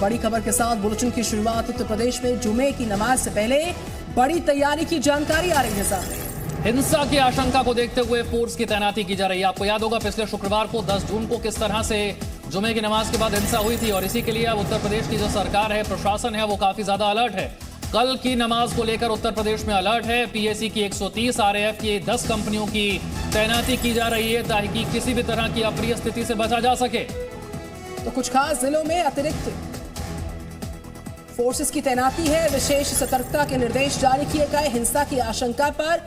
बड़ी खबर के साथ बुलेटिन की शुरुआत। उत्तर प्रदेश में जुमे की नमाज से पहले बड़ी तैयारी की जानकारी आ रही है सामने। हिंसा की आशंका को देखते हुए फोर्स की तैनाती की जा रही है। आपको याद होगा पिछले शुक्रवार को 10 जून को किस तरह से जुमे की नमाज के बाद हिंसा हुई थी, और इसी के लिए अब उत्तर प्रदेश की जो सरकार है, प्रशासन है, वो काफी ज्यादा अलर्ट है। कल की नमाज को लेकर उत्तर प्रदेश में अलर्ट है। पीएसी की 130, आरएएफ की 10 कंपनियों की तैनाती की जा रही है ताकि किसी भी तरह की अप्रिय स्थिति से बचा जा सके। तो कुछ खास जिलों में अतिरिक्त फोर्सेस की तैनाती है। विशेष सतर्कता के निर्देश जारी किए गए। हिंसा की आशंका पर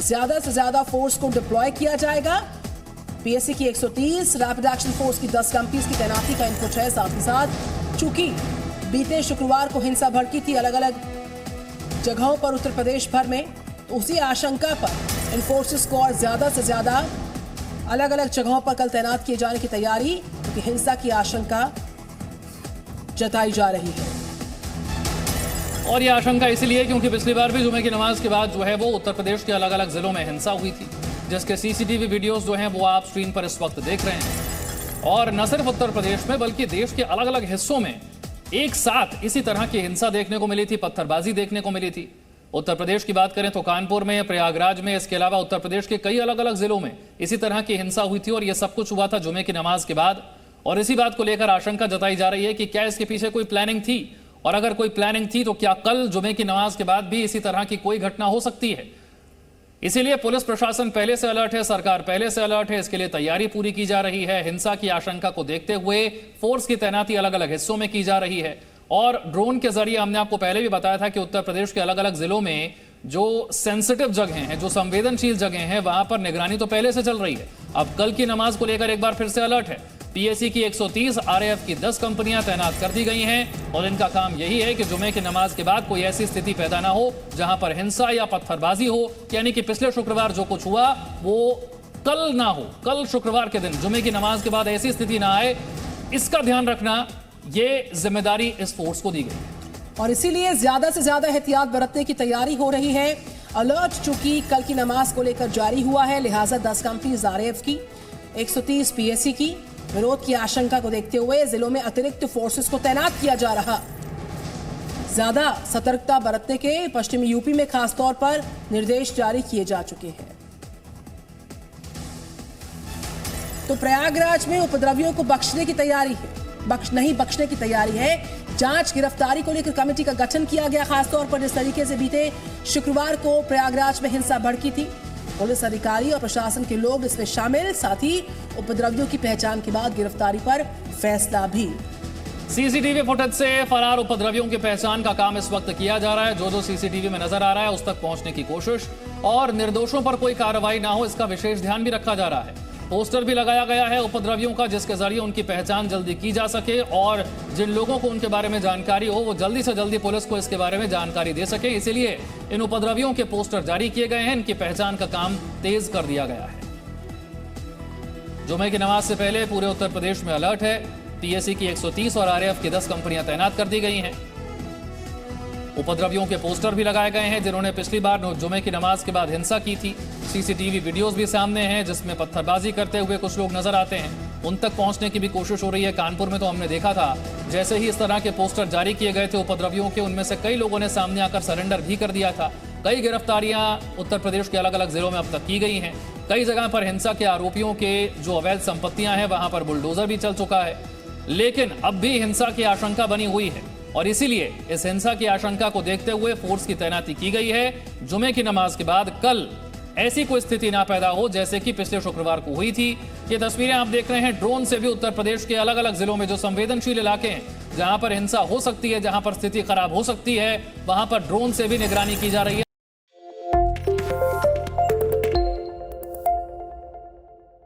ज्यादा से ज्यादा फोर्स को डिप्लॉय किया जाएगा। पीएससी की 130, रैपिड एक्शन फोर्स की 10 कंपनीज की तैनाती का इनपुट है। साथ ही साथ चूंकि बीते शुक्रवार को हिंसा भड़की थी अलग अलग जगहों पर उत्तर प्रदेश भर में, तो उसी आशंका पर इन फोर्सेस को और ज्यादा से ज्यादा अलग अलग जगहों पर कल तैनात किए जाने की तैयारी, क्योंकि हिंसा की आशंका जताई जा रही है। और यह आशंका इसलिए क्योंकि पिछली बार भी जुमे की नमाज के बाद जो है वो उत्तर प्रदेश के अलग अलग जिलों में हिंसा हुई थी, जिसके सीसीटीवी वीडियोस जो हैं वो आप स्क्रीन पर इस वक्त देख रहे हैं। और न सिर्फ उत्तर प्रदेश में बल्कि देश के अलग अलग हिस्सों में एक साथ इसी तरह की हिंसा देखने को मिली थी, पत्थरबाजी देखने को मिली थी। उत्तर प्रदेश की बात करें तो कानपुर में, प्रयागराज में, इसके अलावा उत्तर प्रदेश के कई अलग अलग जिलों में इसी तरह की हिंसा हुई थी, और यह सब कुछ हुआ था जुमे की नमाज के बाद। और इसी बात को लेकर आशंका जताई जा रही है कि क्या इसके पीछे कोई प्लानिंग थी, और अगर कोई प्लानिंग थी तो क्या कल जुमे की नमाज के बाद भी इसी तरह की कोई घटना हो सकती है। इसीलिए पुलिस प्रशासन पहले से अलर्ट है, सरकार पहले से अलर्ट है, इसके लिए तैयारी पूरी की जा रही है। हिंसा की आशंका को देखते हुए फोर्स की तैनाती अलग अलग हिस्सों में की जा रही है। और ड्रोन के जरिए हमने आपको पहले भी बताया था कि उत्तर प्रदेश के अलग अलग जिलों में जो सेंसिटिव जगह हैं, जो संवेदनशील जगह हैं, वहां पर निगरानी तो पहले से चल रही है। अब कल की नमाज को लेकर एक बार फिर से अलर्ट है। पीएसी की 130, आरएएफ की 10 कंपनियां तैनात कर दी गई हैं, और इनका काम यही है कि जुमे की नमाज के बाद कोई ऐसी स्थिति पैदा ना हो जहां पर हिंसा या पत्थरबाजी हो, यानी कि पिछले शुक्रवार जो कुछ हुआ वो कल ना हो। कल शुक्रवार के दिन जुमे की नमाज के बाद ऐसी स्थिति ना आए, इसका ध्यान रखना, ये जिम्मेदारी इस फोर्स को दी गई है। और इसीलिए ज्यादा से ज्यादा एहतियात बरतने की तैयारी हो रही है। अलर्ट चूंकि कल की नमाज को लेकर जारी हुआ है, लिहाजा 10 कंपनीज आरएएफ की, 130 पीएससी की, विरोध की आशंका को देखते हुए जिलों में अतिरिक्त फोर्सेस को तैनात किया जा रहा। ज्यादा सतर्कता बरतने के पश्चिमी यूपी में खासतौर पर निर्देश जारी किए जा चुके हैं। तो प्रयागराज में उपद्रवियों को बख्शने की तैयारी है, बख्शने की तैयारी है। जांच गिरफ्तारी को लेकर कमेटी का गठन किया गया। खासतौर पर जिस तरीके से बीते शुक्रवार को प्रयागराज में हिंसा भड़की थी, पुलिस अधिकारी और प्रशासन के लोग इसमें शामिल, साथ ही उपद्रवियों की पहचान के बाद गिरफ्तारी पर फैसला भी। सीसीटीवी फुटेज से फरार उपद्रवियों की पहचान का काम इस वक्त किया जा रहा है। जो सीसीटीवी में नजर आ रहा है उस तक पहुंचने की कोशिश, और निर्दोषों पर कोई कार्रवाई ना हो इसका विशेष ध्यान भी रखा जा रहा है। पोस्टर भी लगाया गया है उपद्रवियों का, जिसके जरिए उनकी पहचान जल्दी की जा सके, और जिन लोगों को उनके बारे में जानकारी हो वो जल्दी से जल्दी पुलिस को इसके बारे में जानकारी दे सके। इसीलिए इन उपद्रवियों के पोस्टर जारी किए गए हैं, इनकी पहचान का काम तेज कर दिया गया है। जुमे की नमाज से पहले पूरे उत्तर प्रदेश में अलर्ट है। पीएससी की 130 और आरएएफ की 10 कंपनियां तैनात कर दी गई हैं। उपद्रवियों के पोस्टर भी लगाए गए हैं जिन्होंने पिछली बार जुमे की नमाज के बाद हिंसा की थी। सीसीटीवी वीडियोस भी सामने हैं जिसमें पत्थरबाजी करते हुए कुछ लोग नजर आते हैं, उन तक पहुंचने की भी कोशिश हो रही है। कानपुर में तो हमने देखा था, जैसे ही इस तरह के पोस्टर जारी किए गए थे उपद्रवियों के, उनमें से कई लोगों ने सामने आकर सरेंडर भी कर दिया था। कई गिरफ्तारियां उत्तर प्रदेश के अलग अलग जिलों में अब तक की गई हैं। कई जगह पर हिंसा के आरोपियों के जो अवैध संपत्तियां हैं वहां पर बुलडोजर भी चल चुका है, लेकिन अब भी हिंसा की आशंका बनी हुई है, और इसीलिए इस हिंसा की आशंका को देखते हुए फोर्स की तैनाती की गई है। जुमे की नमाज के बाद कल ऐसी कोई स्थिति ना पैदा हो जैसे कि पिछले शुक्रवार को हुई थी। ये तस्वीरें आप देख रहे हैं ड्रोन से भी उत्तर प्रदेश के अलग अलग जिलों में जो संवेदनशील इलाके हैं, जहां पर हिंसा हो सकती है, जहां पर स्थिति खराब हो सकती है, वहां पर ड्रोन से भी निगरानी की जा रही है।